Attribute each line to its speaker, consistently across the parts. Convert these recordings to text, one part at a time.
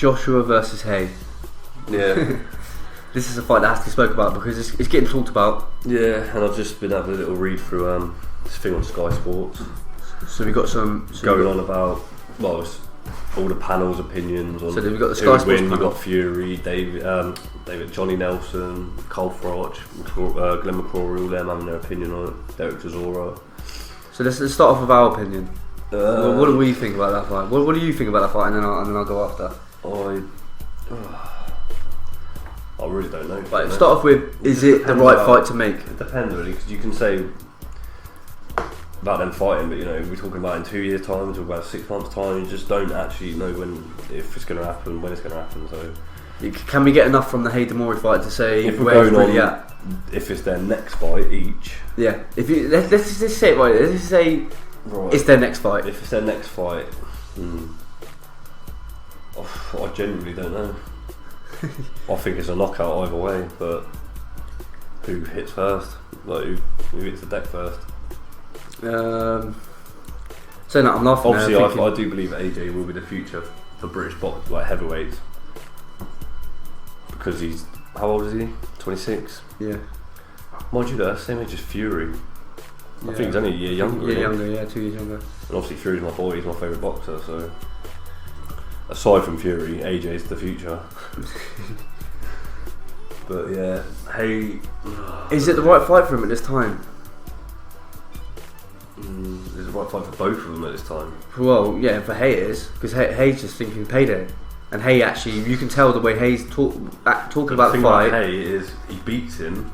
Speaker 1: Joshua versus Haye.
Speaker 2: Yeah.
Speaker 1: This is a fight that has to be spoken about because it's getting talked about.
Speaker 2: Yeah, and I've just been having a little read through this thing on Sky Sports.
Speaker 1: So we got some
Speaker 2: going on about it's all the panel's opinions on.
Speaker 1: So we've got the Sky
Speaker 2: Sports
Speaker 1: win.
Speaker 2: You've got Fury, David, Johnny Nelson, Cole Froch, Glenn McCrory, all them having their opinion on it. Derek Chisora. So
Speaker 1: let's start off with our opinion. What do we think about that fight? What do you think about that fight? And then I'll go after.
Speaker 2: I really don't know.
Speaker 1: Right, start off with, is it the right fight to make?
Speaker 2: It depends really, because you can say about them fighting, but we're talking about in 2 years' time, we're talking about 6 months' time. You just don't actually know if it's going to happen, when it's going to happen. So,
Speaker 1: can we get enough from the Haye Demori fight to say
Speaker 2: if
Speaker 1: where it's really at?
Speaker 2: If it's their next fight each,
Speaker 1: yeah. Let's just say it right. Let's just say it's their next fight.
Speaker 2: If it's their next fight, I genuinely don't know. I think it's a knockout either way, but who hits first? Like who hits the deck first?
Speaker 1: So no, I'm laughing.
Speaker 2: Obviously, I do believe AJ will be the future for British heavyweights, because he's, how old is he? 26.
Speaker 1: Yeah.
Speaker 2: Mind you, though, same age as Fury. I think he's only a year younger.
Speaker 1: 2 years younger.
Speaker 2: And obviously, Fury's my boy. He's my favourite boxer. So, aside from Fury, AJ's the future. But yeah, Haye.
Speaker 1: Is it the right fight for him at this time?
Speaker 2: Is it the right fight for both of them at this time?
Speaker 1: Well, yeah, for Haye it is, because Haye's just thinking payday, and Haye actually, you can tell the way Haye's talking about the fight.
Speaker 2: About Haye is he beats him.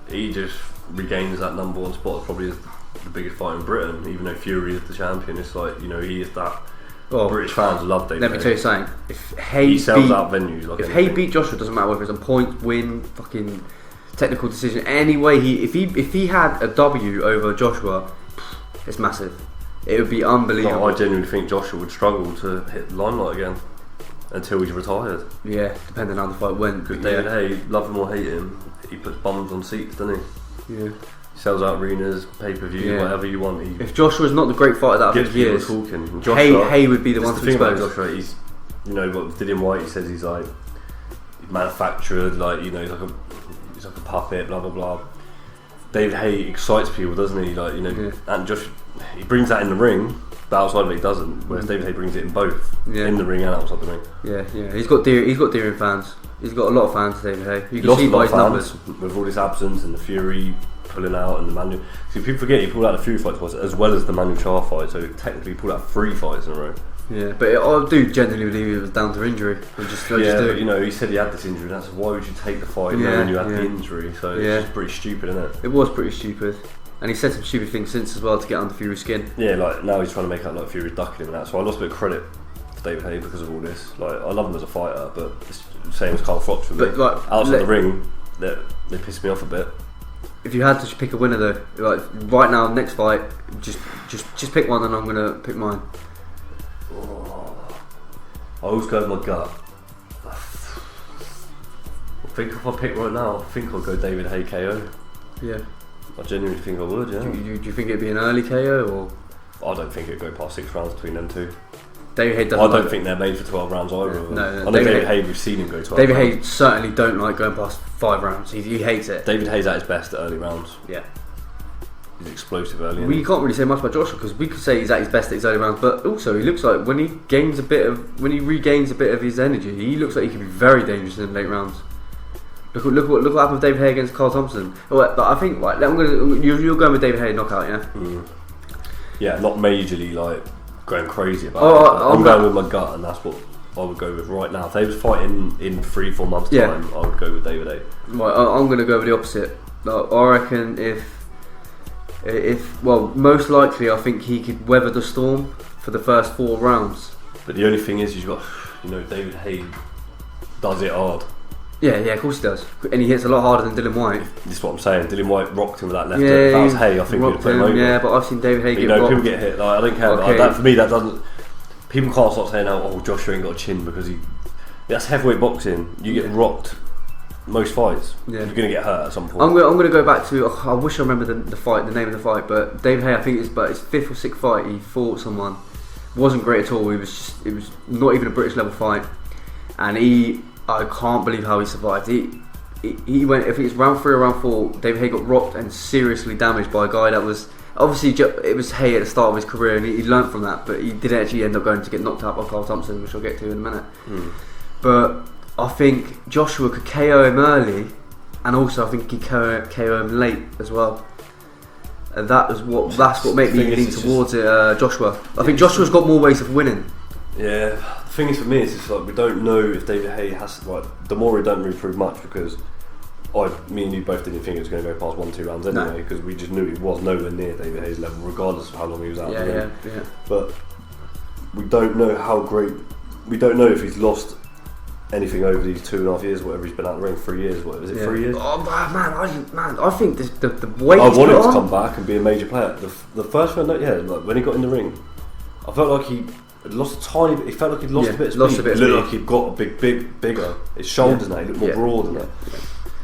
Speaker 2: He just regains that number one spot. Probably the biggest fight in Britain, even though Fury is the champion. It's like he is that. British fans love David Haye.
Speaker 1: Let me tell you something. If Haye
Speaker 2: he sells out venues. Like
Speaker 1: if Haye beat Joshua, doesn't matter whether it's a point, win, fucking technical decision. Anyway, if he had a W over Joshua, it's massive. It would be unbelievable.
Speaker 2: I genuinely think Joshua would struggle to hit the limelight again until he's retired.
Speaker 1: Yeah, depending on how the fight went.
Speaker 2: Because David Haye, love him or hate him, he puts bums on seats, doesn't he?
Speaker 1: Yeah.
Speaker 2: Sells out arenas, pay-per-view, whatever you want.
Speaker 1: If Joshua's not the great fighter that I think he is,
Speaker 2: talking.
Speaker 1: Haye would be the one to
Speaker 2: think
Speaker 1: expose.
Speaker 2: About Joshua, he's, what Dillian White, he says he's manufactured, he's like a puppet, blah blah blah. David Haye excites people, doesn't he? And Josh, he brings that in the ring, but outside of it he doesn't. Whereas David Haye brings it in both, in the ring and outside the ring.
Speaker 1: Yeah. He's got Deering fans. He's got a lot of fans, David Haye. You can see by his numbers
Speaker 2: with all this absence and the Fury pulling out and the Manu. See, people forget he pulled out the Fury fight twice as well as the Manu Char fight, so technically he pulled out 3 fights in a row.
Speaker 1: Yeah, but I do genuinely believe it was down to injury.
Speaker 2: But he said he had this injury, and that's why would you take the fight when you had the injury? So it's just pretty stupid, isn't it?
Speaker 1: It was pretty stupid. And he said some stupid things since as well to get under Fury's skin.
Speaker 2: Yeah, now he's trying to make out like Fury's ducking him and that. So I lost a bit of credit for David Haye because of all this. I love him as a fighter, but it's the same as Carl Froch for me. But outside the ring, they piss me off a bit.
Speaker 1: If you had to pick a winner though, right now, next fight, just pick one, and I'm gonna pick mine.
Speaker 2: I always go with my gut. I think if I pick right now, I think I'll go David Haye KO.
Speaker 1: Yeah.
Speaker 2: I genuinely think I would, yeah.
Speaker 1: Do you think it'd be an early KO or?
Speaker 2: I don't think it'd go past 6 rounds between them two.
Speaker 1: David Haye doesn't.
Speaker 2: I don't think they're made for 12 rounds either.
Speaker 1: No.
Speaker 2: I know David Haye, we've seen him go 12
Speaker 1: David
Speaker 2: rounds.
Speaker 1: Haye certainly don't like going past 5 rounds. He hates it.
Speaker 2: David Haye's at his best at early rounds.
Speaker 1: Yeah.
Speaker 2: He's explosive early.
Speaker 1: We can't really say much about Joshua because we could say he's at his best at his early rounds, but also he looks like when he regains a bit of his energy, he looks like he can be very dangerous in the late rounds. Look what happened with David Haye against Carl Thompson. But I think you're going with David Haye knockout, yeah.
Speaker 2: Yeah, not majorly going crazy about it. I'm going with my gut, and that's what I would go with right now. If they was fighting in 3-4 months' time, I would go with David Haye.
Speaker 1: Right, I'm going to go with the opposite. I reckon most likely I think he could weather the storm for the first 4 rounds.
Speaker 2: But the only thing is, you've got, David Haye does it hard.
Speaker 1: Yeah, of course he does, and he hits a lot harder than Dillian White.
Speaker 2: This is what I'm saying. Dillian White rocked him with that left hook. If that was Haye, I think he'd put him over.
Speaker 1: Yeah, but I've seen David Haye get rocked.
Speaker 2: People get hit. I don't care. Okay. That for me, that doesn't. People can't start saying, "Oh, Joshua ain't got a chin," because that's heavyweight boxing. You get rocked most fights. Yeah. You're gonna get hurt at some point.
Speaker 1: I'm gonna go back to. I wish I remember the fight, the name of the fight, but David Haye, I think it's his 5th or 6th fight. He fought someone wasn't great at all. It was not even a British level fight, and I can't believe how he survived. He went, if it was round 3 or round 4, David Haye got rocked and seriously damaged by a guy that was obviously, it was Haye at the start of his career, and he learnt from that, but he didn't actually end up going to get knocked out by Carl Thompson, which I'll get to in a minute. But I think Joshua could KO him early, and also I think he could KO him late as well. And that's what made me lean towards it, Joshua. I think Joshua's got more ways of winning.
Speaker 2: Yeah, the thing is for me, it's just like we don't know if David Haye has like the more he don't really prove much, because me and you both didn't think it was going to go past 1-2 rounds anyway, because we just knew it was nowhere near David Haye's level, regardless of how long he was out.
Speaker 1: Yeah.
Speaker 2: But we don't know how great. We don't know if he's lost anything over these 2.5 years, whatever he's been out of the ring. 3 years, what is it? 3 years?
Speaker 1: Oh man, I think the way
Speaker 2: I wanted him to come back and be a major player. The first one, like when he got in the ring, I felt like he had lost a tiny bit. He felt like he'd lost a bit of speed. It looked like he'd got a bigger. His shoulders now, he looked more broad than that.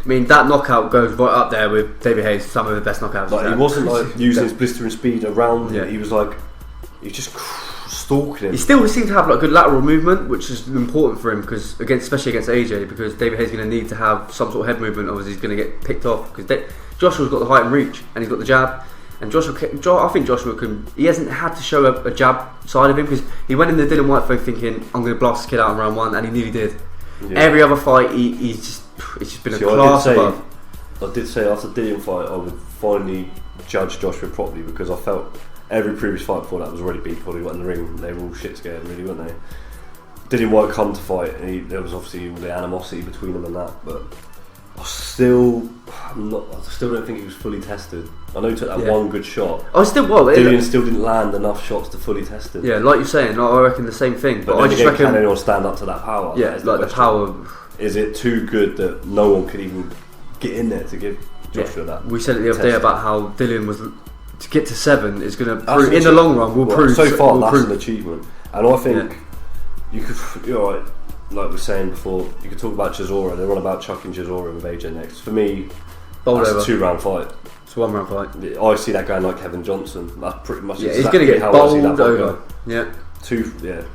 Speaker 1: I mean, that knockout goes right up there with David Haye's some of the best knockouts.
Speaker 2: Like, he wasn't like using his blistering speed around him. He was like, he was just stalking him.
Speaker 1: He still seemed to have like good lateral movement, which is important for him, because especially against AJ, because David Haye's going to need to have some sort of head movement, otherwise he's going to get picked off. Because Joshua's got the height and reach, and he's got the jab. And I think Joshua can. He hasn't had to show a jab side of him, because he went in the Dillian White fight thinking, I'm going to blast this kid out in round 1, and he nearly did. Yeah. Every other fight, it's just been a class above.
Speaker 2: I did say after the Dillian fight, I would finally judge Joshua properly, because I felt every previous fight before that was already beat before he got in the ring. They were all shit scared, really, weren't they? Dillian White come to fight, and there was obviously all the animosity between them and that, but I still don't think he was fully tested. I know he took that one good shot. Dillian still didn't land enough shots to fully test him.
Speaker 1: Yeah, like you're saying, I reckon the same thing. But I just reckon,
Speaker 2: can anyone stand up to that power?
Speaker 1: Yeah, like the power.
Speaker 2: Is it too good that no one could even get in there to give Joshua that?
Speaker 1: We said it the other day about how Dillian was to get to 7 is going to prove in the long run.
Speaker 2: So far, that's an achievement, and I think you could. You're right. Like we were saying before, you could talk about Chisora. They're on about chucking Chisora with AJ next. For me, that's a 2-round fight.
Speaker 1: It's a 1-round fight.
Speaker 2: I see that going like Kevin Johnson. That's pretty much
Speaker 1: he's going to get bowled over.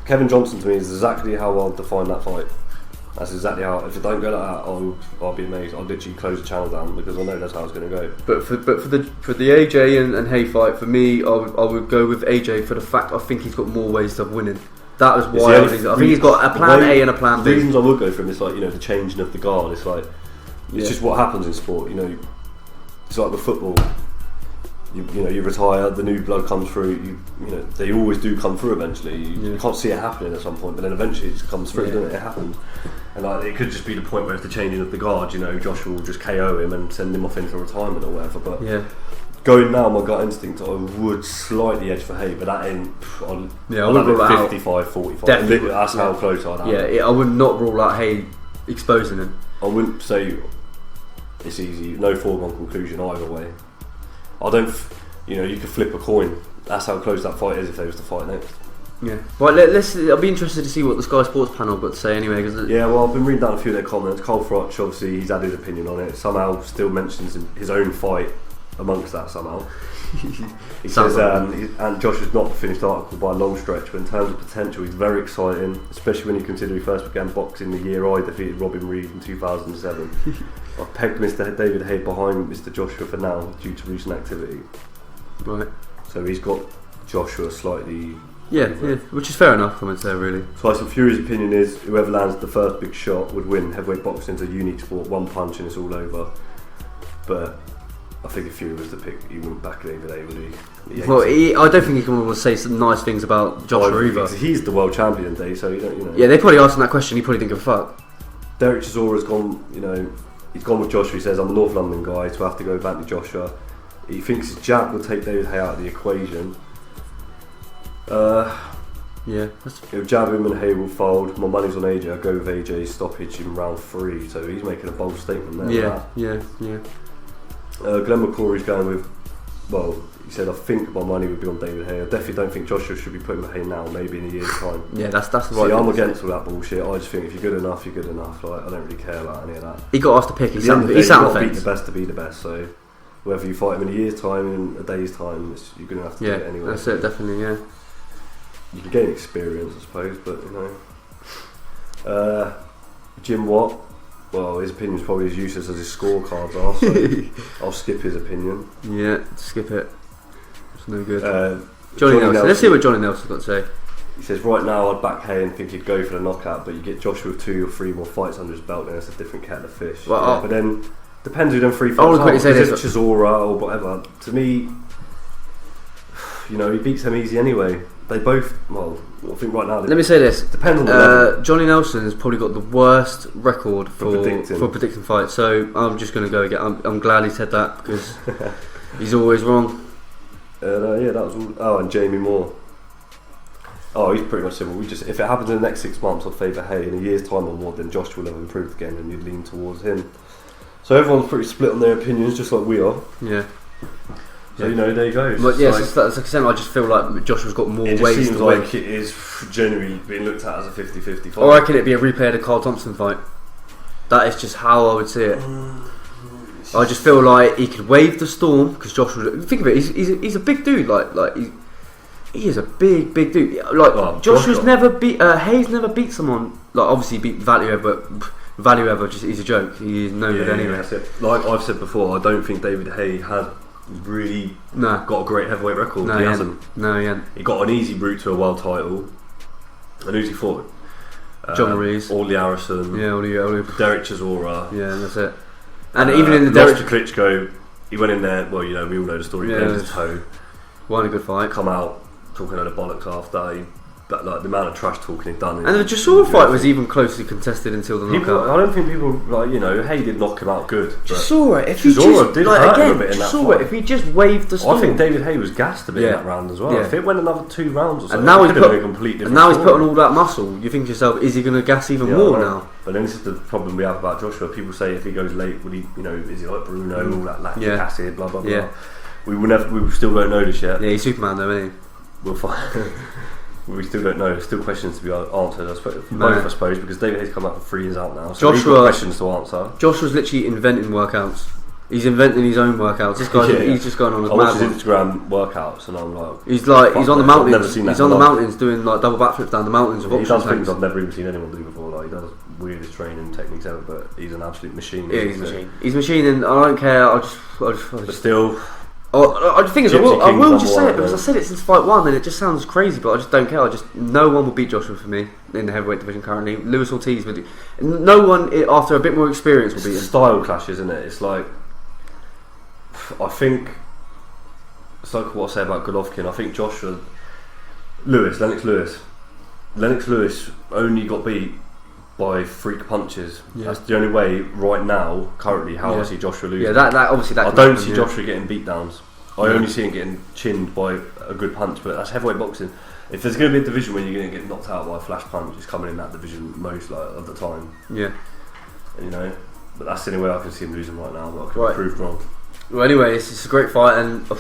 Speaker 2: Kevin Johnson to me is exactly how I'll define that fight. That's exactly how. If it don't go like that, I'll be amazed. I'll literally close the channel down, because I know that's how it's going to go.
Speaker 1: But for the AJ and Haye fight, for me, I would go with AJ for the fact I think he's got more ways of winning. That was why I think he's got a plan A and a plan B.
Speaker 2: The reasons I would go for him is like, the changing of the guard. It's like it's just what happens in sport. It's like with football. You retire, the new blood comes through. They always do come through eventually. You can't see it happening at some point, but then eventually it just comes through. Doesn't it? It happens, and it could just be the point where it's the changing of the guard. Joshua will just KO him and send him off into retirement or whatever. But going now, my gut instinct, I would slightly edge for Haye, but that ain't. I would rule out 55-45.
Speaker 1: Definitely,
Speaker 2: that's how close I'd have.
Speaker 1: Yeah, I would not rule out Haye exposing him.
Speaker 2: I wouldn't say it's easy. No foregone conclusion either way. I don't. You could flip a coin. That's how close that fight is if they was to fight next.
Speaker 1: Yeah. Right. Let's. I'll be interested to see what the Sky Sports panel got to say anyway.
Speaker 2: Well, I've been reading down a few of their comments. Cole Frotch, obviously, he's had his opinion on it. Somehow, still mentions his own fight amongst that somehow. He says, and Josh is not the finished article by a long stretch, but in terms of potential, he's very exciting, especially when you consider he first began boxing the year I defeated Robin Reed in 2007. I've pegged Mr. David Haye behind Mr. Joshua for now due to recent activity.
Speaker 1: Right.
Speaker 2: So he's got Joshua slightly.
Speaker 1: Yeah, which is fair enough, I would say, really.
Speaker 2: Tyson Fury's opinion is whoever lands the first big shot would win. Heavyweight boxing is a unique sport, one punch and it's all over. But I think if Fury was to pick, he wouldn't back David Haye, would he?
Speaker 1: I don't think he can say some nice things about Joshua either.
Speaker 2: He's the world champion, Dave, so you don't.
Speaker 1: Yeah, they probably asked him that question. He probably didn't give a fuck.
Speaker 2: Derek Chisora's gone. He's gone with Joshua. He says, "I'm a North London guy, so I have to go back to Joshua." He thinks his jab will take David Haye out of the equation. He'll jab him and Haye will fold. My money's on AJ. I'll go with AJ's stoppage in round 3. So he's making a bold statement there.
Speaker 1: Yeah.
Speaker 2: Glenn McCrory's going with, he said, I think my money would be on David Haye. I definitely don't think Joshua should be putting Haye now, maybe in a year's time.
Speaker 1: Yeah, that's the right.
Speaker 2: See, I'm against all that bullshit. I just think if you're good enough, you're good enough. Like, I don't really care about any of that.
Speaker 1: He got asked to pick. He sat on the
Speaker 2: fence.
Speaker 1: Beat
Speaker 2: the best to be the best. So whether you fight him in a year's time, in a day's time, you're going to have to do it anyway.
Speaker 1: That's it, definitely, yeah.
Speaker 2: you can gain experience, I suppose, but Jim Watt. Well, his opinion's probably as useless as his scorecards are, so I'll skip his opinion.
Speaker 1: Yeah, skip it. It's no good.
Speaker 2: Johnny
Speaker 1: Nelson. Let's see what Johnny Nelson's got to say.
Speaker 2: He says, right now I'd back Haye and think he'd go for the knockout, but you get Joshua with 2 or 3 more fights under his belt, and it's a different kettle of fish. Well, but then, depends who them 3 fights
Speaker 1: I want to quickly say this.
Speaker 2: Chisora or whatever, to me, he beats them easy anyway. They both, I think right now...
Speaker 1: Let me say this.
Speaker 2: Depends on the level.
Speaker 1: Johnny Nelson has probably got the worst record for predicting fights, so I'm just going to go again. I'm glad he said that, because he's always wrong.
Speaker 2: That was all. Oh, and Jamie Moore. Oh, he's pretty much similar. If it happens in the next 6 months, I'll favour Haye. In a year's time or more, then Josh will have improved again, and you'd lean towards him. So everyone's pretty split on their opinions, just like we are.
Speaker 1: Yeah.
Speaker 2: So there you go.
Speaker 1: But yes, that's like I said, I just feel like Joshua's got more ways to win.
Speaker 2: It seems like it is generally being looked at as a 50-50 fight.
Speaker 1: Or can it be a replay of the Carl Thompson fight? That is just how I would see it. I just feel like he could wave the storm, because Joshua. Think of it, he's a big dude. He is a big dude. Joshua's never beat. Hayes never beat someone. Obviously he beat Value, but Value just he's a joke. He is no good anyway.
Speaker 2: That's it. Like I've said before, I don't think David Haye had really got a great heavyweight record.
Speaker 1: No,
Speaker 2: he hasn't.
Speaker 1: No, he hasn't.
Speaker 2: He got an easy route to a world title. And who's he fought?
Speaker 1: John Ruiz,
Speaker 2: Orly Harrison, Derek Chisora.
Speaker 1: Yeah, that's it. And even in the
Speaker 2: Derek to Klitschko, he went in there. Well, we all know the story. He bent his toe.
Speaker 1: Won a good fight.
Speaker 2: Come out talking a load of bollocks after. But the amount of trash talking he'd done.
Speaker 1: And the Chisora fight was even closely contested until the knockout.
Speaker 2: I don't think people Haye did knock him out good.
Speaker 1: Chisora, if he just waved the storm.
Speaker 2: I think David Haye was gassed a bit in that round as well. If it went another 2 rounds or something,
Speaker 1: and now he's put on all that muscle. You think to yourself, is he going to gas even more now?
Speaker 2: But then this is the problem we have about Joshua. People say if he goes late, would he? Is he like Bruno? All that lactic acid, blah blah blah. Yeah. We still don't know this yet.
Speaker 1: Yeah, he's Superman though, isn't he?
Speaker 2: We'll find. We still don't know. There's still questions to be answered. I suppose, because David Haye's come out for 3 years out now. So we've got questions to answer.
Speaker 1: Joshua's literally inventing workouts. He's inventing his own workouts. This guy, he's just going on a mad one.
Speaker 2: I watch his Instagram workouts, and I'm like,
Speaker 1: he's on the mountains. He's on the mountains doing double backflips down the mountains.
Speaker 2: He does things I've never even seen anyone do before. He does weirdest training techniques ever, but he's an absolute machine.
Speaker 1: Yeah, he's a machine. He's a machine, and I don't care. I just
Speaker 2: but still.
Speaker 1: I think I will just say it, because I said it since fight 1, and it just sounds crazy, but I just don't care. No one will beat Joshua for me in the heavyweight division currently. Lewis Ortiz would. No one after a bit more experience will beat him.
Speaker 2: Style clashes, isn't it? It's like, I think it's like what I say about Golovkin. I think Lennox Lewis only got beat by freak punches. That's the only way right now, currently, how I see Joshua losing.
Speaker 1: Yeah, that obviously that.
Speaker 2: I don't see Joshua getting beat downs. I only see him getting chinned by a good punch. But that's heavyweight boxing. If there's going to be a division where you're going to get knocked out by a flash punch, it's coming in that division most of the time.
Speaker 1: Yeah.
Speaker 2: But that's the only way I can see him losing right now. But I could be proved wrong.
Speaker 1: Well, anyway, it's a great fight, and I'm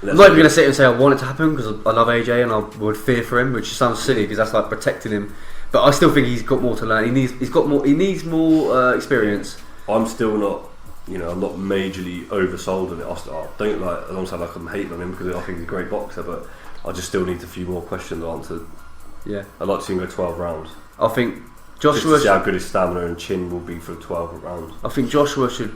Speaker 1: not even going to sit and say I want it to happen, because I love AJ and I would fear for him, which sounds silly because that's like protecting him. But I still think he's got more to learn. He needs more experience.
Speaker 2: I'm still not, I'm not majorly oversold on it. I don't I don't sound like I'm hating on him, because I think he's a great boxer, but I just still need a few more questions answered.
Speaker 1: Yeah,
Speaker 2: I'd like to see him go 12 rounds.
Speaker 1: I think Joshua
Speaker 2: just to see how good his stamina and chin will be for 12 rounds.
Speaker 1: I think Joshua should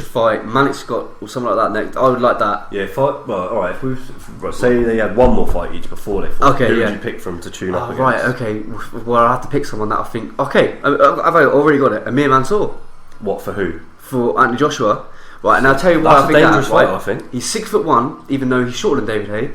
Speaker 1: fight Malik Scott or something like that next. I would like that.
Speaker 2: Yeah, fight. Well, all right. If say they had one more fight each before they fought, who would you pick from to tune up against?
Speaker 1: Right. Okay. Well, I have to pick someone that I think. Okay, I've already got it. Amir Mansour.
Speaker 2: What, for who?
Speaker 1: For Anthony Joshua. Right, and I'll tell you why.
Speaker 2: That's a dangerous fight. I think
Speaker 1: he's 6'1", even though he's shorter than David Haye.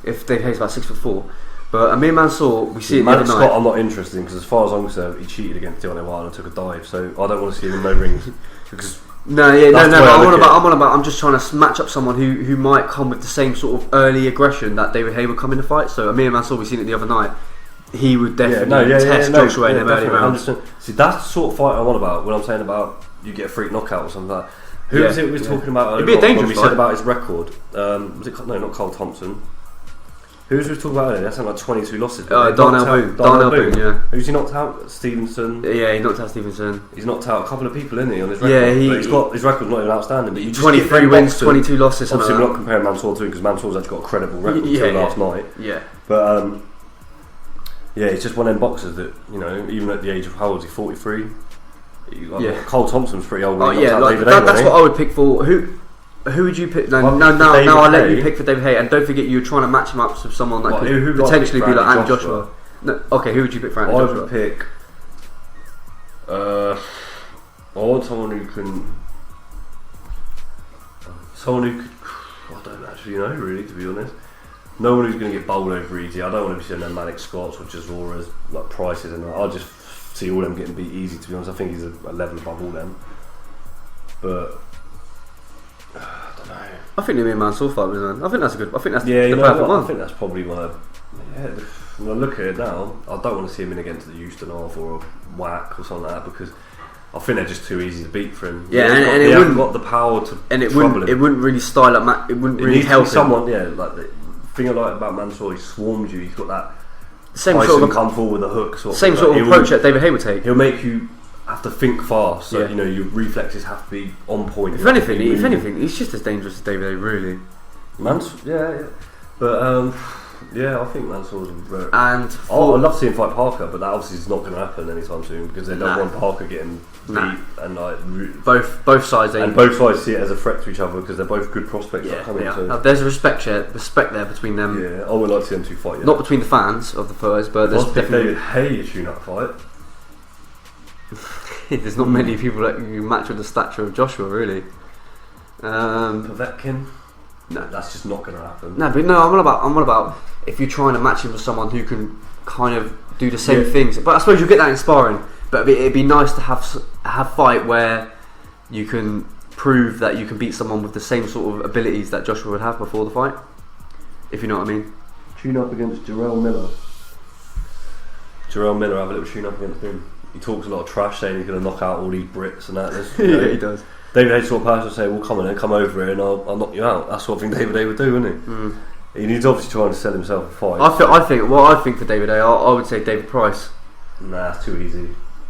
Speaker 1: If David Haye's about 6'4", but Amir Mansour, we see it the other night.
Speaker 2: Scott, I'm not interested in, because as far as I'm concerned, he cheated against Deontay Wilder and took a dive. So I don't want to see him in no rings because.
Speaker 1: No. I'm just trying to match up someone who might come with the same sort of early aggression that David Haye would come in the fight. So Amir Mansour, we've seen it the other night. He would definitely test Joshua in them early rounds.
Speaker 2: See, that's the sort of fight I want about when I'm saying about you get a freak knockout or something like that. Who was it we were talking about earlier?
Speaker 1: It'd be a dangerous
Speaker 2: when we said about his record. Was it not Carl Thompson? Who was we talking about earlier? That's something like 22 losses.
Speaker 1: Darnell Boone, yeah.
Speaker 2: Who's he knocked out? Stevenson.
Speaker 1: Yeah, he knocked out Stevenson.
Speaker 2: He's knocked out a couple of people, isn't he, on his record? Yeah, he's got his record's not even outstanding. But
Speaker 1: 23 wins, 22 losses.
Speaker 2: Obviously, we're not comparing Mansour to him, because Mansour's actually got a credible record until last night.
Speaker 1: Yeah.
Speaker 2: But Yeah, it's just one of them boxers that, you know, even at the age of how old is he, 43?
Speaker 1: Yeah.
Speaker 2: Cole Thompson's pretty old.
Speaker 1: Oh
Speaker 2: when he
Speaker 1: yeah,
Speaker 2: knocks out
Speaker 1: like,
Speaker 2: David Haye,
Speaker 1: that's
Speaker 2: wasn't
Speaker 1: what I would pick for. Who would you pick? No,
Speaker 2: Well,
Speaker 1: now I'll let
Speaker 2: Haye.
Speaker 1: you pick for David Haye, and don't forget you're trying to match him up with someone that
Speaker 2: Well,
Speaker 1: could
Speaker 2: who would I
Speaker 1: potentially
Speaker 2: pick
Speaker 1: be
Speaker 2: for
Speaker 1: like
Speaker 2: Andy
Speaker 1: Andy Joshua. No, okay, who would you pick for Andy
Speaker 2: I
Speaker 1: Joshua?
Speaker 2: would pick. I want someone who can. Someone who could. I don't actually know, really, to be honest. No one who's going to get bowled over easy. I don't want to be seeing them Manic Scots or Jazoras, like Prices, and I just see all them getting beat easy, to be honest. I think he's a level above all them. But. I don't know.
Speaker 1: I think the Mansour fight was on. I think that's a good. I think that's
Speaker 2: Yeah,
Speaker 1: the
Speaker 2: you know
Speaker 1: perfect
Speaker 2: what?
Speaker 1: one.
Speaker 2: I think that's probably my. Yeah, when I look at it now, I don't want to see him in against the Houston Half or a Whack or something like that because I think they're just too easy to beat for him.
Speaker 1: Yeah,
Speaker 2: and
Speaker 1: it
Speaker 2: he hasn't
Speaker 1: wouldn't
Speaker 2: got the power to.
Speaker 1: And it
Speaker 2: trouble
Speaker 1: wouldn't.
Speaker 2: him.
Speaker 1: It wouldn't really style up. It wouldn't
Speaker 2: It
Speaker 1: really
Speaker 2: needs to
Speaker 1: help
Speaker 2: be
Speaker 1: him.
Speaker 2: someone, yeah, like the thing I like about Mansour, he swarms you. He's got that
Speaker 1: Same
Speaker 2: Tyson
Speaker 1: sort of
Speaker 2: come forward with a hook.
Speaker 1: same sort of approach that David Haye would take.
Speaker 2: He'll make you have to think fast. So
Speaker 1: Yeah.
Speaker 2: you know your reflexes have to be on point.
Speaker 1: If anything, he's just as dangerous as David Haye, really.
Speaker 2: Mansour, yeah. But yeah, I think Mansour's very.
Speaker 1: And
Speaker 2: I'd love to see him fight Parker, but that obviously is not going to happen anytime soon because they don't
Speaker 1: Nah.
Speaker 2: want Parker getting beat and like
Speaker 1: both sides.
Speaker 2: and both sides see it as a threat to each other because they're both good prospects that come in. So.
Speaker 1: There's a respect there between them.
Speaker 2: Yeah, I would like to see them two fight. Yeah.
Speaker 1: Not between the fans of the fighters, but there's definitely
Speaker 2: David Haye shooting up fight.
Speaker 1: there's not many people that you match with the stature of Joshua, really.
Speaker 2: Povetkin.
Speaker 1: No,
Speaker 2: That's just not going to happen.
Speaker 1: no, but no. I'm on about if you're trying to match him with someone who can kind of do the same
Speaker 2: Yeah.
Speaker 1: things. But I suppose you'll get that in sparring. But it'd be nice to have fight where you can prove that you can beat someone with the same sort of abilities that Joshua would have before the fight. If you know what I mean.
Speaker 2: Tune up against Jarrell Miller. Jarrell Miller, have a little tune up against him. He talks a lot of trash saying he's going to knock out all these Brits and that.
Speaker 1: Yeah, he does.
Speaker 2: David Haye sort of person say, well, come on then, come over here and I'll knock you out. That's what I think David Haye would do, wouldn't he?
Speaker 1: Mm.
Speaker 2: He's obviously trying to sell himself a fight.
Speaker 1: I think for David Haye, I would say David Price.
Speaker 2: Nah, it's too easy.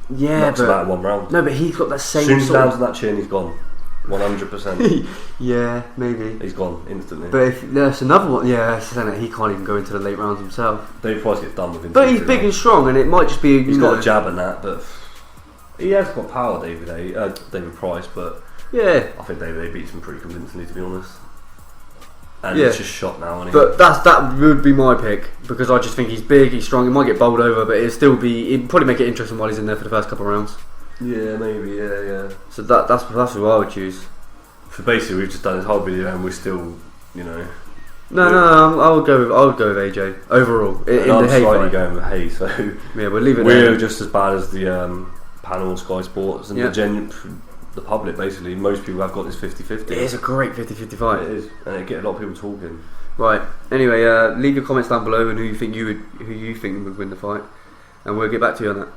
Speaker 1: Yeah,
Speaker 2: Knocks him out in
Speaker 1: but
Speaker 2: one round.
Speaker 1: no, but he's got that
Speaker 2: As
Speaker 1: same
Speaker 2: soon as he
Speaker 1: sort
Speaker 2: lands
Speaker 1: of.
Speaker 2: on that chin, he's gone. 100%.
Speaker 1: Yeah, maybe.
Speaker 2: He's gone instantly.
Speaker 1: But if there's another one, yeah, he can't even go into the late rounds himself.
Speaker 2: David Price gets done with.
Speaker 1: But he's big and strong, and it might just be.
Speaker 2: He's got a jab and that, but he has got power, David Price. But
Speaker 1: Yeah,
Speaker 2: I think David Haye beats him pretty convincingly, to be honest. And
Speaker 1: Yeah.
Speaker 2: he's just shot now, isn't he?
Speaker 1: but that would be my pick because I just think he's big, he's strong. He might get bowled over, but it'd probably make it interesting while he's in there for the first couple of rounds.
Speaker 2: Yeah, maybe, yeah.
Speaker 1: So that's who I would choose.
Speaker 2: So basically, we've just done this whole video and we're still, you know.
Speaker 1: No, I would go with AJ overall in
Speaker 2: I'm
Speaker 1: the Haye
Speaker 2: slightly
Speaker 1: fight.
Speaker 2: going with Haye, so
Speaker 1: Yeah, we'll leave it
Speaker 2: we're
Speaker 1: there.
Speaker 2: just as bad as the panel on Sky Sports and
Speaker 1: Yeah.
Speaker 2: the public. Basically, most people have got this 50-50.
Speaker 1: It is a great 50-50 fight.
Speaker 2: It is, and it get a lot of people talking.
Speaker 1: Right. Anyway, leave your comments down below and who you think would win the fight, and we'll get back to you on that.